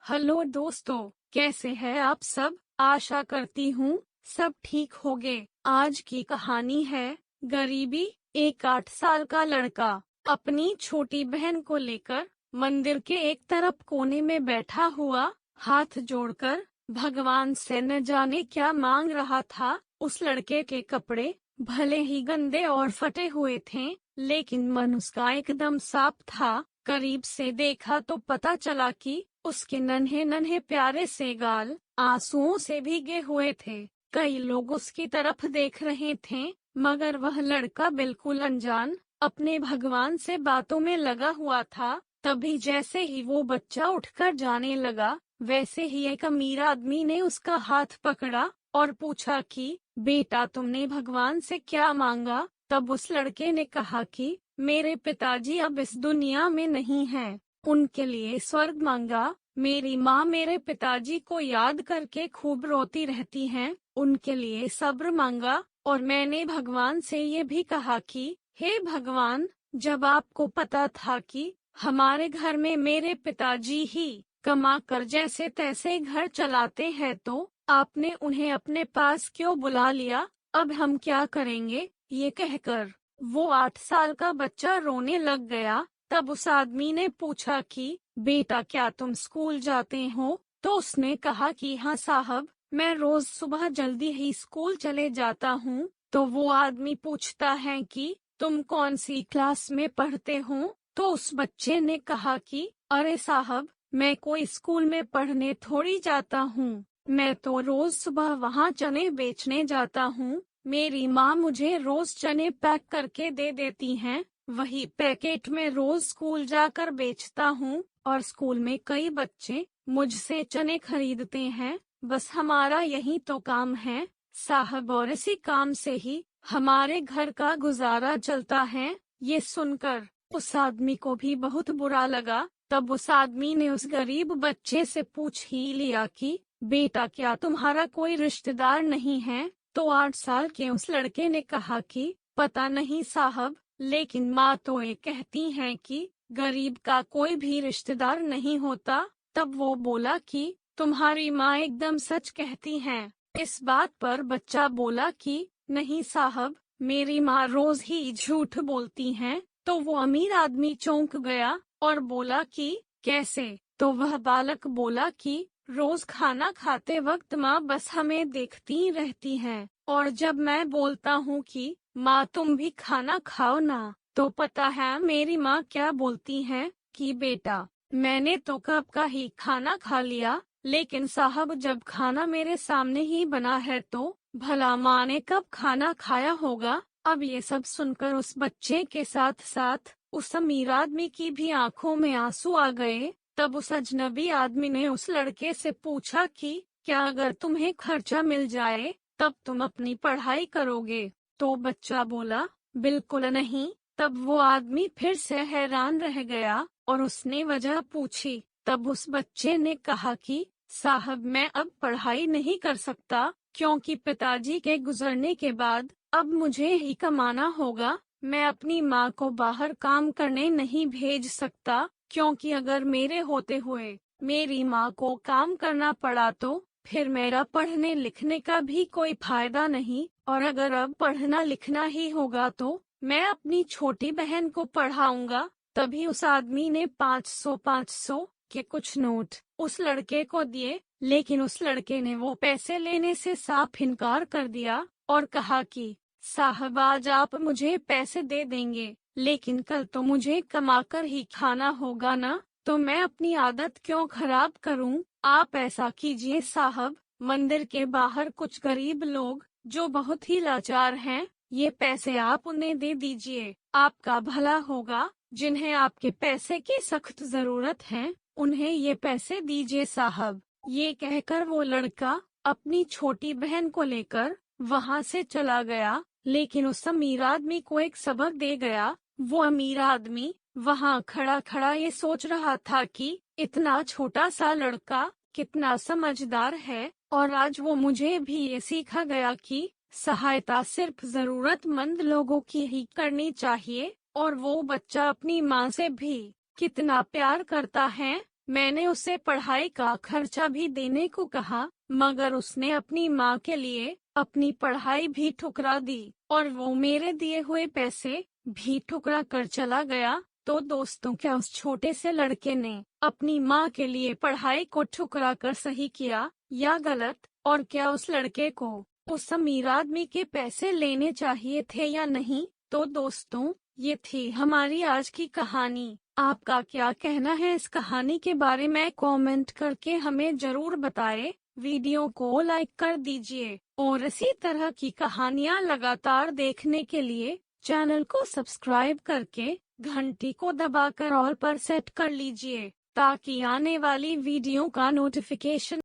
Hello दोस्तों, कैसे हैं आप सब। आशा करती हूँ सब ठीक होंगे। आज की कहानी है गरीबी। एक 8 साल का लड़का अपनी छोटी बहन को लेकर मंदिर के एक तरफ कोने में बैठा हुआ हाथ जोड़कर भगवान से न जाने क्या मांग रहा था। उस लड़के के कपड़े भले ही गंदे और फटे हुए थे, लेकिन मन उसका एकदम साफ था। करीब से देखा तो पता चला कि उसके नन्हे नन्हे प्यारे से गाल आंसुओं से भीगे हुए थे। कई लोग उसकी तरफ देख रहे थे, मगर वह लड़का बिल्कुल अनजान अपने भगवान से बातों में लगा हुआ था। तभी जैसे ही वो बच्चा उठकर जाने लगा, वैसे ही एक अमीर आदमी ने उसका हाथ पकड़ा और पूछा कि बेटा, तुमने भगवान से क्या मांगा। तब उस लड़के ने कहा कि मेरे पिताजी अब इस दुनिया में नहीं हैं, उनके लिए स्वर्ग मांगा। मेरी माँ मेरे पिताजी को याद करके खूब रोती रहती हैं, उनके लिए सब्र मांगा। और मैंने भगवान से ये भी कहा कि हे भगवान, जब आपको पता था कि हमारे घर में मेरे पिताजी ही कमा कर जैसे तैसे घर चलाते हैं, तो आपने उन्हें अपने पास क्यों बुला लिया। अब हम क्या करेंगे। ये कहकर वो 8 साल का बच्चा रोने लग गया। तब उस आदमी ने पूछा कि बेटा, क्या तुम स्कूल जाते हो। तो उसने कहा कि हाँ साहब, मैं रोज सुबह जल्दी ही स्कूल चले जाता हूँ। तो वो आदमी पूछता है कि तुम कौन सी क्लास में पढ़ते हो। तो उस बच्चे ने कहा कि अरे साहब, मैं कोई स्कूल में पढ़ने थोड़ी जाता हूँ, मैं तो रोज सुबह वहाँ चने बेचने जाता हूँ। मेरी माँ मुझे रोज चने पैक करके दे देती हैं, वही पैकेट में रोज स्कूल जाकर बेचता हूँ। और स्कूल में कई बच्चे मुझसे चने खरीदते हैं। बस हमारा यही तो काम है साहब, और इसी काम से ही हमारे घर का गुजारा चलता है। ये सुनकर उस आदमी को भी बहुत बुरा लगा। तब उस आदमी ने उस गरीब बच्चे से पूछ ही लिया कि बेटा, क्या तुम्हारा कोई रिश्तेदार नहीं है। तो 8 साल के उस लड़के ने कहा कि पता नहीं साहब, लेकिन माँ तो ये कहती हैं कि गरीब का कोई भी रिश्तेदार नहीं होता। तब वो बोला कि तुम्हारी माँ एकदम सच कहती हैं। इस बात पर बच्चा बोला कि नहीं साहब, मेरी माँ रोज ही झूठ बोलती हैं। तो वो अमीर आदमी चौंक गया और बोला कि कैसे। तो वह बालक बोला कि रोज खाना खाते वक्त माँ बस हमें देखती रहती हैं, और जब मैं बोलता हूँ कि माँ तुम भी खाना खाओ ना, तो पता है मेरी माँ क्या बोलती हैं कि बेटा, मैंने तो कब का ही खाना खा लिया, लेकिन साहब जब खाना मेरे सामने ही बना है तो भला माँ ने कब खाना खाया होगा। अब ये सब सुनकर उस बच्चे के साथ साथ उस अमीर आदमी की भी आंखों में आंसू आ गए। तब उस अजनबी आदमी ने उस लड़के से पूछा कि क्या अगर तुम्हें खर्चा मिल जाए तब तुम अपनी पढ़ाई करोगे। तो बच्चा बोला बिल्कुल नहीं। तब वो आदमी फिर से हैरान रह गया और उसने वजह पूछी। तब उस बच्चे ने कहा कि साहब, मैं अब पढ़ाई नहीं कर सकता, क्योंकि पिताजी के गुजरने के बाद अब मुझे ही कमाना होगा। मैं अपनी माँ को बाहर काम करने नहीं भेज सकता, क्योंकि अगर मेरे होते हुए मेरी माँ को काम करना पड़ा तो फिर मेरा पढ़ने लिखने का भी कोई फायदा नहीं। और अगर अब पढ़ना लिखना ही होगा तो मैं अपनी छोटी बहन को पढ़ाऊंगा। तभी उस आदमी ने 500 के कुछ नोट उस लड़के को दिए, लेकिन उस लड़के ने वो पैसे लेने से साफ इनकार कर दिया और कहा कि साहब, आज आप मुझे पैसे दे देंगे, लेकिन कल तो मुझे कमाकर ही खाना होगा ना, तो मैं अपनी आदत क्यों खराब करूं। आप ऐसा कीजिए साहब, मंदिर के बाहर कुछ गरीब लोग जो बहुत ही लाचार हैं, ये पैसे आप उन्हें दे दीजिए, आपका भला होगा। जिन्हें आपके पैसे की सख्त जरूरत है, उन्हें ये पैसे दीजिए साहब। ये कहकर वो लड़का अपनी छोटी बहन को लेकर वहां से चला गया, लेकिन उस अमीर आदमी को एक सबक दे गया। वो अमीर आदमी वहां खड़ा खड़ा ये सोच रहा था कि इतना छोटा सा लड़का कितना समझदार है, और आज वो मुझे भी ये सीखा गया कि सहायता सिर्फ जरूरतमंद लोगों की ही करनी चाहिए। और वो बच्चा अपनी माँ से भी कितना प्यार करता है। मैंने उसे पढ़ाई का खर्चा भी देने को कहा, मगर उसने अपनी माँ के लिए अपनी पढ़ाई भी ठुकरा दी और वो मेरे दिए हुए पैसे भी ठुकरा कर चला गया। तो दोस्तों, क्या उस छोटे से लड़के ने अपनी माँ के लिए पढ़ाई को ठुकरा कर सही किया या गलत? और क्या उस लड़के को उस अमीर आदमी के पैसे लेने चाहिए थे या नहीं? तो दोस्तों, ये थी हमारी आज की कहानी। आपका क्या कहना है इस कहानी के बारे में? कमेंट करके हमें जरूर बताएं। वीडियो को लाइक कर दीजिए और इसी तरह की कहानियाँ लगातार देखने के लिए चैनल को सब्सक्राइब करके घंटी को दबाकर ऑल पर सेट कर लीजिए, ताकि आने वाली वीडियो का नोटिफिकेशन